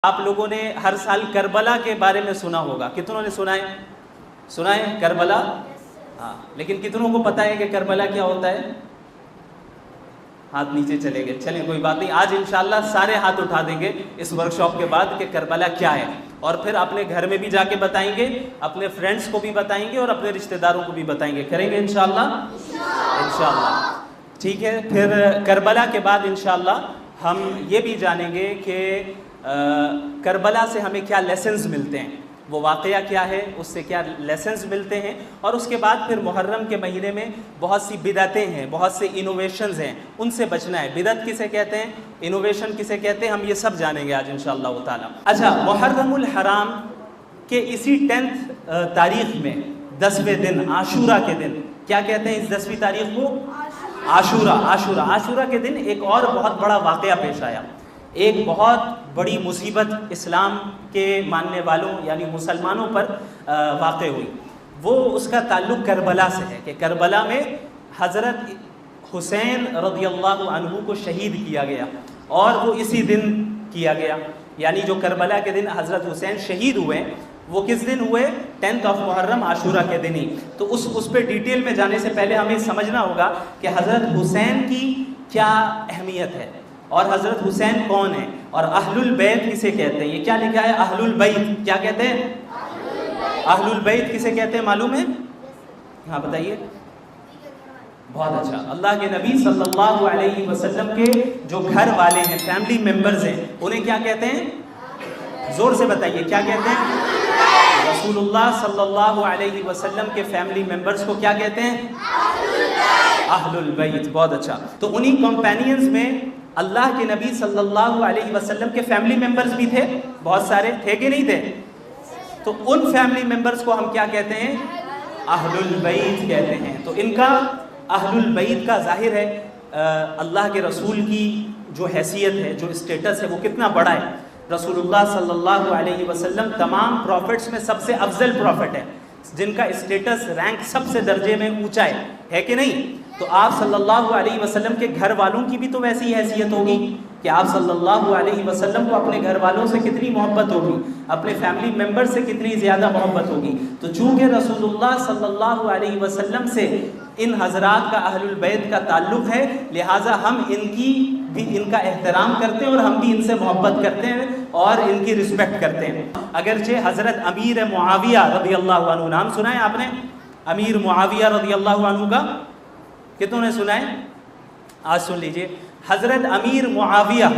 آپ لوگوں نے ہر سال کربلا کے بارے میں سنا ہوگا. کتنوں نے سنا ہے کربلا؟ ہاں، لیکن کتنوں کو پتہ ہے کہ کربلا کیا ہوتا ہے؟ ہاتھ نیچے چلے گئے. چلیں کوئی بات نہیں، آج انشاءاللہ سارے ہاتھ اٹھا دیں گے اس ورکشاپ کے بعد کہ کربلا کیا ہے، اور پھر اپنے گھر میں بھی جا کے بتائیں گے، اپنے فرینڈز کو بھی بتائیں گے اور اپنے رشتہ داروں کو بھی بتائیں گے. کریں گے انشاءاللہ؟ انشاءاللہ. ٹھیک ہے، پھر کربلا کے بعد انشاءاللہ ہم یہ بھی جانیں گے کہ کربلا سے ہمیں کیا لیسنز ملتے ہیں، وہ واقعہ کیا ہے، اس سے کیا لیسنز ملتے ہیں. اور اس کے بعد پھر محرم کے مہینے میں بہت سی بدعتیں ہیں، بہت سے انوویشنز ہیں، ان سے بچنا ہے. بدعت کسے کہتے ہیں، انوویشن کسے کہتے ہیں، ہم یہ سب جانیں گے آج انشاءاللہ تعالی. اچھا، محرم الحرام کے اسی 10 تاریخ میں 10ویں دن عاشورہ کے دن، کیا کہتے ہیں اس 10ویں تاریخ کو؟ عاشورہ کے دن ایک اور بہت بڑا واقعہ پیش آیا. ایک بہت بڑی مصیبت اسلام کے ماننے والوں یعنی مسلمانوں پر واقع ہوئی. وہ اس کا تعلق کربلا سے ہے کہ کربلا میں حضرت حسین رضی اللہ عنہ کو شہید کیا گیا، اور وہ اسی دن کیا گیا. یعنی جو کربلا کے دن حضرت حسین شہید ہوئے وہ کس دن ہوئے؟ 10 محرم عاشورہ کے دن ہی. تو اس پہ ڈیٹیل میں جانے سے پہلے ہمیں سمجھنا ہوگا کہ حضرت حسین کی کیا اہمیت ہے اور حضرت حسین کون ہے، اور اہل البیت کسے کہتے ہیں. یہ کیا لکھا ہے؟ اہل البیت. کیا کہتے ہیں؟ اہل البیت کسے کہتے ہیں معلوم ہے؟ ہاں بتائیے. بہت اچھا. اللہ کے نبی صلی اللہ علیہ وسلم کے جو گھر والے ہیں، فیملی ممبرز ہیں، انہیں کیا کہتے ہیں؟ زور سے بتائیے کیا کہتے ہیں؟ رسول اللہ صلی اللہ علیہ وسلم کے فیملی ممبرز کو کیا کہتے ہیں؟ اہل البیت. بہت اچھا. تو انہی کمپینینز میں اللہ کے نبی صلی اللہ علیہ وسلم کے فیملی ممبرز بھی تھے، بہت سارے تھے کہ نہیں تھے؟ تو ان فیملی ممبرز کو ہم کیا کہتے ہیں؟ اہل البیت کہتے ہیں. تو ان کا اہل البیت کا ظاہر ہے اللہ کے رسول کی جو حیثیت ہے، جو اسٹیٹس ہے، وہ کتنا بڑا ہے. رسول اللہ صلی اللہ علیہ وسلم تمام پروفٹس میں سب سے افضل پروفٹ ہے، جن کا اسٹیٹس رینک سب سے درجے میں اونچا ہے کہ نہیں؟ تو آپ صلی اللہ علیہ وسلم کے گھر والوں کی بھی تو ویسی حیثیت ہوگی کہ آپ صلی اللہ علیہ وسلم کو اپنے گھر والوں سے کتنی محبت ہوگی، اپنے فیملی ممبر سے کتنی زیادہ محبت ہوگی. تو چونکہ رسول اللہ صلی اللہ علیہ وسلم سے ان حضرات کا اہل البیت کا تعلق ہے، لہٰذا ہم ان کا احترام کرتے ہیں اور ہم بھی ان سے محبت کرتے ہیں اور ان کی رسپیکٹ کرتے ہیں. اگرچہ حضرت امیر معاویہ رضی اللہ عنہ، نام سنا ہے آپ نے امیر معاویہ رضی اللہ عنہ کا؟ کتنوں نے سنا ہے؟ آج سن لیجئے. حضرت امیر معاویہ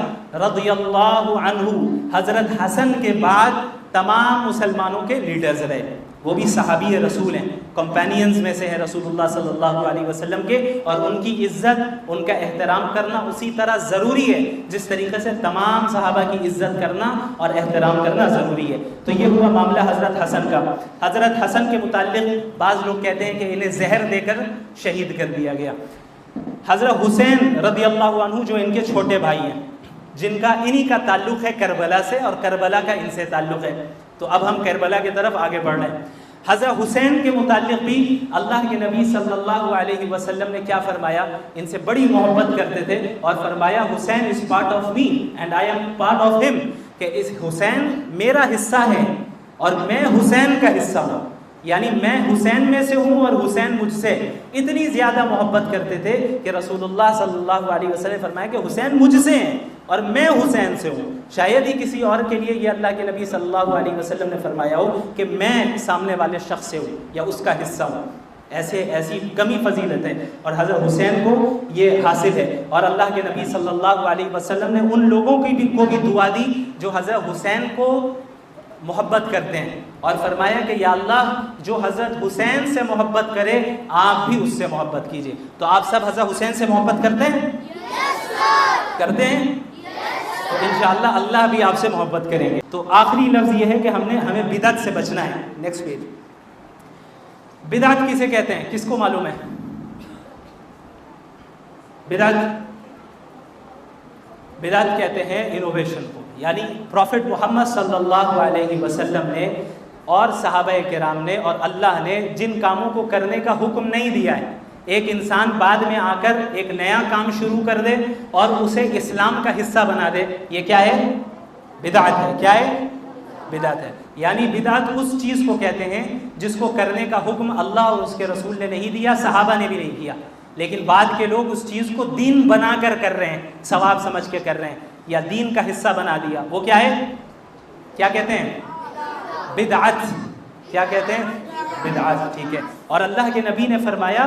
رضی اللہ عنہ حضرت حسن کے بعد تمام مسلمانوں کے لیڈرز رہے. وہ بھی صحابی رسول ہیں، کمپینینز میں سے ہیں رسول اللہ صلی اللہ علیہ وسلم کے، اور ان کی عزت، ان کا احترام کرنا اسی طرح ضروری ہے جس طریقے سے تمام صحابہ کی عزت کرنا اور احترام کرنا ضروری ہے. تو یہ ہوا معاملہ حضرت حسن کا. حضرت حسن کے متعلق بعض لوگ کہتے ہیں کہ انہیں زہر دے کر شہید کر دیا گیا. حضرت حسین رضی اللہ عنہ جو ان کے چھوٹے بھائی ہیں، جن کا انہی کا تعلق ہے کربلا سے اور کربلا کا ان سے تعلق ہے. تو اب ہم کربلا کی طرف آگے بڑھ رہے ہیں. حضرت حسین کے متعلق بھی اللہ کے نبی صلی اللہ علیہ وسلم نے کیا فرمایا؟ ان سے بڑی محبت کرتے تھے اور فرمایا Hussain is part of me and I am part of ہم، کہ اس حسین میرا حصہ ہے اور میں حسین کا حصہ ہوں. یعنی میں حسین میں سے ہوں اور حسین مجھ سے. اتنی زیادہ محبت کرتے تھے کہ رسول اللہ صلی اللہ علیہ وسلم نے فرمایا کہ حسین مجھ سے ہیں اور میں حسین سے ہوں. شاید ہی کسی اور کے لیے یہ اللہ کے نبی صلی اللہ علیہ وسلم نے فرمایا ہو کہ میں سامنے والے شخص سے ہوں یا اس کا حصہ ہوں. ایسی کمی فضیلت ہے اور حضرت حسین کو یہ حاصل ہے. اور اللہ کے نبی صلی اللہ علیہ وسلم نے ان لوگوں کو بھی دعا دی جو حضرت حسین کو محبت کرتے ہیں، اور فرمایا کہ یا اللہ جو حضرت حسین سے محبت کرے آپ بھی اس سے محبت کیجئے. تو آپ سب حضرت حسین سے محبت کرتے ہیں؟ کرتے ہیں؟ تو انشاءاللہ اللہ بھی آپ سے محبت کریں گے. تو آخری لفظ یہ ہے کہ ہمیں بدعت سے بچنا ہے. Next page. بدعت کسے کہتے ہیں؟ کس کو معلوم ہے؟ بدعت کہتے ہیں انوویشن کو. یعنی پروفٹ محمد صلی اللہ علیہ وسلم نے اور صحابہ کرام نے اور اللہ نے جن کاموں کو کرنے کا حکم نہیں دیا ہے، ایک انسان بعد میں آ کر ایک نیا کام شروع کر دے اور اسے اسلام کا حصہ بنا دے، یہ کیا ہے؟ بدعت ہے. کیا ہے؟ بدعت ہے. یعنی بدعت اس چیز کو کہتے ہیں جس کو کرنے کا حکم اللہ اور اس کے رسول نے نہیں دیا، صحابہ نے بھی نہیں کیا، لیکن بعد کے لوگ اس چیز کو دین بنا کر رہے ہیں، ثواب سمجھ کے کر رہے ہیں یا دین کا حصہ بنا دیا. وہ کیا ہے؟ کیا کہتے ہیں؟ بدعت. کیا کہتے ہیں؟ بدعت. ٹھیک ہے. اور اللہ کے نبی نے فرمایا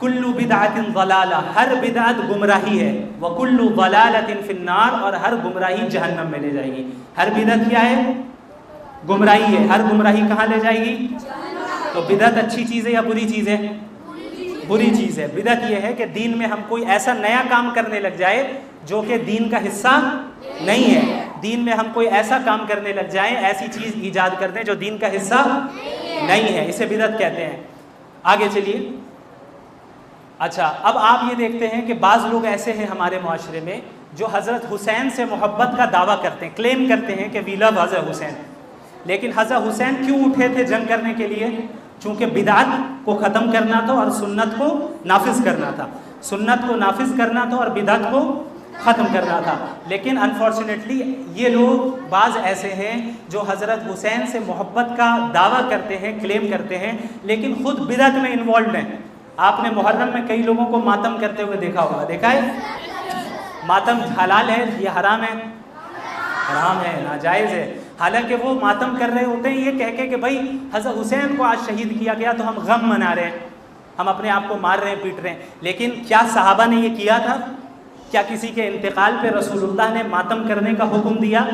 کل بدعت ضلالہ، ہر بدعت گمراہی ہے، وکل ضلالۃ فی النار، اور ہر گمراہی جہنم میں لے جائے گی. ہر بدعت کیا ہے؟ گمراہی ہے. ہر گمراہی کہاں لے جائے گی؟ تو بدعت اچھی چیز ہے یا بری چیز ہے؟ بری چیز ہے. بدعت یہ ہے کہ دین میں ہم کوئی ایسا نیا کام کرنے لگ جائے جو کہ دین کا حصہ نہیں ہے. دین میں ہم کوئی ایسا کام کرنے لگ جائیں، ایسی چیز ایجاد کر دیں جو دین کا حصہ نہیں ہے، اسے بدعت کہتے ہیں. آگے چلیے. اچھا، اب آپ یہ دیکھتے ہیں کہ بعض لوگ ایسے ہیں ہمارے معاشرے میں جو حضرت حسین سے محبت کا دعویٰ کرتے ہیں، کلیم کرتے ہیں کہ وی لو حضرت حسین. لیکن حضرت حسین کیوں اٹھے تھے جنگ کرنے کے لیے؟ چونکہ بدعت کو ختم کرنا تھا اور سنت کو نافذ کرنا تھا. سنت کو نافذ کرنا تھا اور بدعت کو ختم کرنا تھا. لیکن انفارچونیٹلی یہ لوگ بعض ایسے ہیں جو حضرت حسین سے محبت کا دعویٰ کرتے ہیں، کلیم کرتے ہیں، لیکن خود بدعت میں انوالوڈ ہیں. آپ نے محرم میں کئی لوگوں کو ماتم کرتے ہوئے دیکھا ہوگا. دیکھا ہے؟ ماتم حلال ہے یا حرام ہے؟ حرام ہے، ناجائز ہے. حالانکہ وہ ماتم کر رہے ہوتے ہیں یہ کہہ کے کہ بھائی حضرت حسین کو آج شہید کیا گیا تو ہم غم منا رہے ہیں، ہم اپنے آپ کو مار رہے ہیں، پیٹ رہے ہیں. لیکن کیا صحابہ نے یہ کیا تھا؟ کیا کسی کے انتقال پہ رسول اللہ نے ماتم کرنے کا حکم دیا؟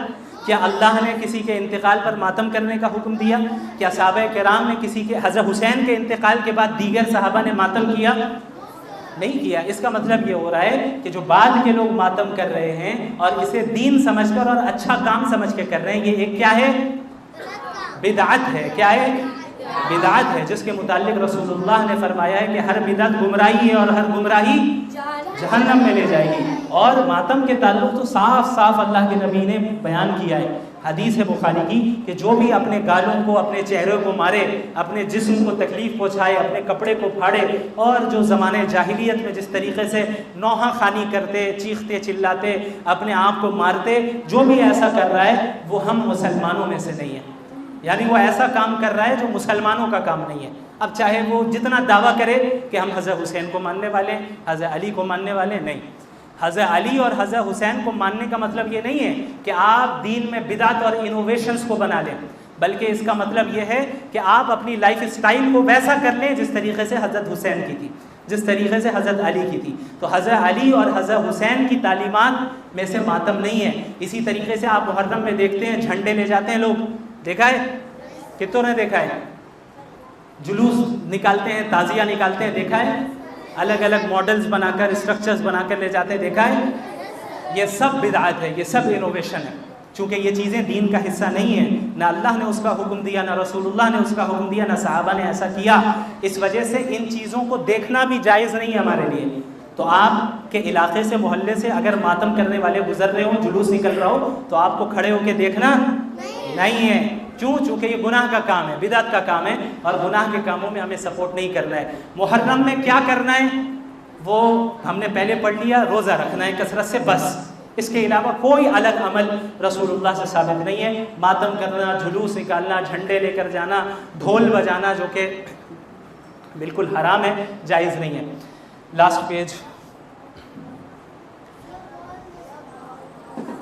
کیا اللہ نے کسی کے انتقال پر ماتم کرنے کا حکم دیا؟ کیا صحابہ کرام نے کسی کے حضرت حسین کے انتقال کے بعد دیگر صحابہ نے ماتم کیا؟ نہیں کیا. اس کا مطلب یہ ہو رہا ہے کہ جو بعد کے لوگ ماتم کر رہے ہیں اور اسے دین سمجھ کر اور اچھا کام سمجھ کے کر رہے ہیں، یہ ایک کیا ہے؟ بدعت ہے. کیا ہے؟ بدعت ہے، جس کے متعلق رسول اللہ نے فرمایا ہے کہ ہر بدعت گمراہی ہے اور ہر گمراہی جہنم میں لے جائے گی. اور ماتم کے تعلق تو صاف صاف اللہ کے نبی نے بیان کیا ہے. حدیث ہے بخاری کی کہ جو بھی اپنے گالوں کو، اپنے چہرے کو مارے، اپنے جسم کو تکلیف پہنچائے، اپنے کپڑے کو پھاڑے، اور جو زمانے جاہلیت میں جس طریقے سے نوحہ خوانی کرتے، چیختے چلاتے، اپنے آپ کو مارتے، جو بھی ایسا کر رہا ہے وہ ہم مسلمانوں میں سے نہیں ہے. یعنی وہ ایسا کام کر رہا ہے جو مسلمانوں کا کام نہیں ہے. اب چاہے وہ جتنا دعویٰ کرے کہ ہم حضرت حسین کو ماننے والے ہیں، حضرت علی کو ماننے والے، نہیں. حضرت علی اور حضرت حسین کو ماننے کا مطلب یہ نہیں ہے کہ آپ دین میں بدعت اور انوویشنز کو بنا لیں، بلکہ اس کا مطلب یہ ہے کہ آپ اپنی لائف اسٹائل کو ویسا کر لیں جس طریقے سے حضرت حسین کی تھی، جس طریقے سے حضرت علی کی تھی. تو حضرت علی اور حضرت حسین کی تعلیمات میں سے ماتم نہیں ہے. اسی طریقے سے آپ محرم میں دیکھتے ہیں جھنڈے لے جاتے ہیں لوگ، دیکھا ہے؟ کتوں نے دیکھا ہے؟ جلوس نکالتے ہیں، تعزیہ نکالتے ہیں، دیکھا ہے؟ الگ الگ ماڈلز بنا کر، اسٹرکچرز بنا کر لے جاتے ہیں، دیکھا ہے؟ یہ سب بدعت ہے، یہ سب انوویشن ہے. چونکہ یہ چیزیں دین کا حصہ نہیں ہیں، نہ اللہ نے اس کا حکم دیا، نہ رسول اللہ نے اس کا حکم دیا، نہ صحابہ نے ایسا کیا. اس وجہ سے ان چیزوں کو دیکھنا بھی جائز نہیں ہے ہمارے لیے. تو آپ کے علاقے سے، محلے سے اگر ماتم کرنے والے گزر رہے ہوں، جلوس نکل رہا ہو، تو آپ کو کھڑے ہو کے دیکھنا نہیں ہے. کیوں؟ چونکہ یہ گناہ کا کام ہے، بدعت کا کام ہے، اور گناہ کے کاموں میں ہمیں سپورٹ نہیں کرنا ہے. محرم میں کیا کرنا ہے وہ ہم نے پہلے پڑھ لیا، روزہ رکھنا ہے کثرت سے، بس. اس کے علاوہ کوئی الگ عمل رسول اللہ سے ثابت نہیں ہے. ماتم کرنا، جلوس نکالنا، جھنڈے لے کر جانا، ڈھول بجانا، جو کہ بالکل حرام ہے، جائز نہیں ہے. Last page.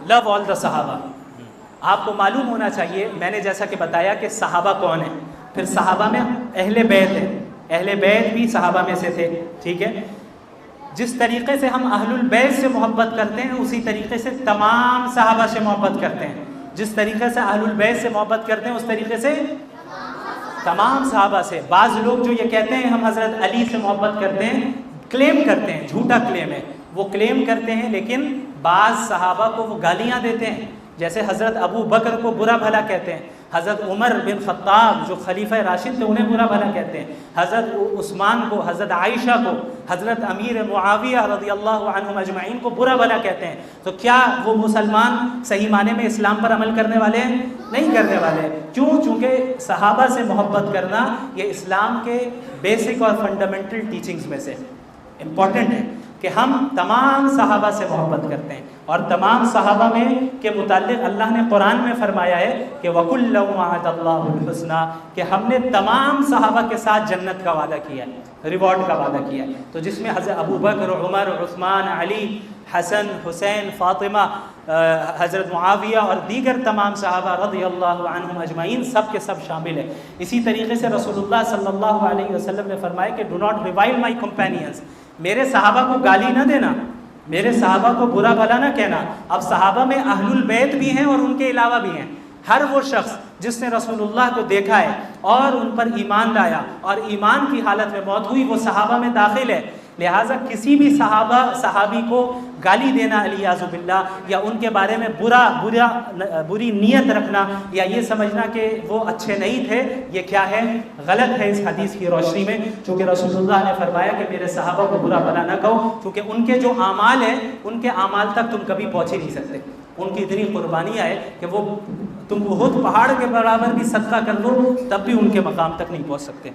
لو آل دا صحابہ. آپ کو معلوم ہونا چاہیے، میں نے جیسا کہ بتایا کہ صحابہ کون ہیں، پھر صحابہ میں اہل بیت ہیں، اہل بیت بھی صحابہ میں سے تھے. ٹھیک ہے؟ جس طریقے سے ہم اہل البیت سے محبت کرتے ہیں اسی طریقے سے تمام صحابہ سے محبت کرتے ہیں. جس طریقے سے اہل البیت سے محبت کرتے ہیں اس طریقے سے تمام صحابہ سے. بعض لوگ جو یہ کہتے ہیں ہم حضرت علی سے محبت کرتے ہیں، کلیم کرتے ہیں، جھوٹا کلیم ہے. وہ کلیم کرتے ہیں لیکن بعض صحابہ کو وہ گالیاں دیتے ہیں، جیسے حضرت ابو بکر کو برا بھلا کہتے ہیں، حضرت عمر بن خطاب جو خلیفہ راشد تھے انہیں برا بھلا کہتے ہیں، حضرت عثمان کو، حضرت عائشہ کو، حضرت امیر معاویہ رضی اللہ عنہم اجمعین کو برا بھلا کہتے ہیں. تو کیا وہ مسلمان صحیح معنی میں اسلام پر عمل کرنے والے ہیں؟ نہیں کرنے والے. کیوں؟ چونکہ صحابہ سے محبت کرنا یہ اسلام کے بیسک اور فنڈامنٹل ٹیچنگز میں سے امپورٹنٹ ہے. کہ ہم تمام صحابہ سے محبت کرتے ہیں، اور تمام صحابہ میں کے متعلق اللہ نے قرآن میں فرمایا ہے کہ وَكُلًّا وَعَدَ اللَّهُ الْحُسْنَىٰ، کہ ہم نے تمام صحابہ کے ساتھ جنت کا وعدہ کیا ہے، ریوارڈ کا وعدہ کیا ہے۔ تو جس میں حضرت ابو بکر، عمر، عثمان، علی، حسن، حسین، فاطمہ، حضرت معاویہ اور دیگر تمام صحابہ رضی اللہ عنہم اجمعین سب کے سب شامل ہیں۔ اسی طریقے سے رسول اللہ صلی اللہ علیہ وسلم نے فرمایا کہ ڈو ناٹ ریوائل مائی کمپینینز، میرے صحابہ کو گالی نہ دینا، میرے صحابہ کو برا بھلا نہ کہنا۔ اب صحابہ میں اہل البیت بھی ہیں اور ان کے علاوہ بھی ہیں۔ ہر وہ شخص جس نے رسول اللہ کو دیکھا ہے اور ان پر ایمان لایا اور ایمان کی حالت میں موت ہوئی، وہ صحابہ میں داخل ہے۔ لہٰذا کسی بھی صحابی کو گالی دینا علیاذ باللہ، یا ان کے بارے میں بری نیت رکھنا، یا یہ سمجھنا کہ وہ اچھے نہیں تھے، یہ کیا ہے؟ غلط ہے اس حدیث کی روشنی میں، چونکہ رسول اللہ نے فرمایا کہ میرے صحابہ کو برا بھلا نہ کہو، کیونکہ ان کے جو اعمال ہیں ان کے اعمال تک تم کبھی پہنچ ہی نہیں سکتے۔ ان کی اتنی قربانیاں ہے کہ وہ تم احد پہاڑ کے برابر بھی صدقہ کر دو تب بھی ان کے مقام تک نہیں پہنچ سکتے۔